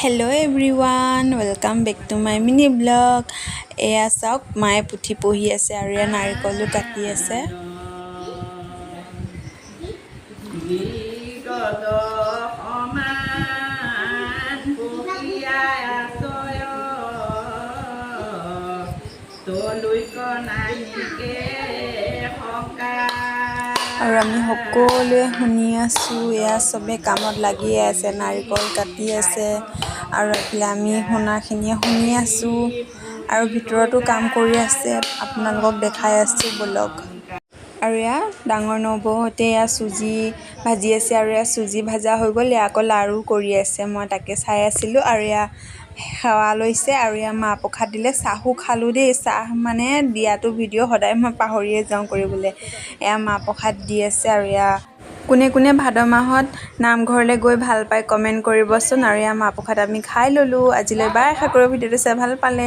Hello everyone, welcome back to my mini vlog. এয়া চাওক মায়ে পুঠি পঢ়ি আছে আৰু এয়া নাৰিকলো কাটি আছে। আৰু আমি সকলোৱে শুনি আছো, এয়া সবে কামত লাগি আছে, নাৰিকল কাটি আছে আৰু এফালে আমি শুনাখিনিয়ে শুনি আছো আৰু ভিতৰতো কাম কৰি আছে, আপোনালোকক দেখাই আছো বলক। আৰু এয়া ডাঙৰ নবৌহঁতে এয়া চুজি ভাজি আছে আৰু এয়া চুজি ভাজা হৈ গ'ল, এয়া আকৌ লাৰু কৰি আছে, মই তাকে চাই আছিলোঁ। আৰু এয়া সেৱা লৈছে আৰু এয়া মাহ প্ৰসাদ দিলে, চাহো খালোঁ দেই, চাহ মানে দিয়াটো ভিডিঅ' সদায় মই পাহৰিয়ে যাওঁ কৰিবলৈ। এয়া মাহ প্ৰসাদ দি আছে আৰু এয়া কোনে কোনে ভাদ মাহত নামঘৰলৈ গৈ ভাল পায় কমেণ্ট কৰিবচোন। আৰু এয়া মাহ প্ৰসাদ আমি খাই ল'লোঁ। আজিলৈ বাই, আশা কৰোঁ ভিডিঅ'টো চাই ভাল পালে।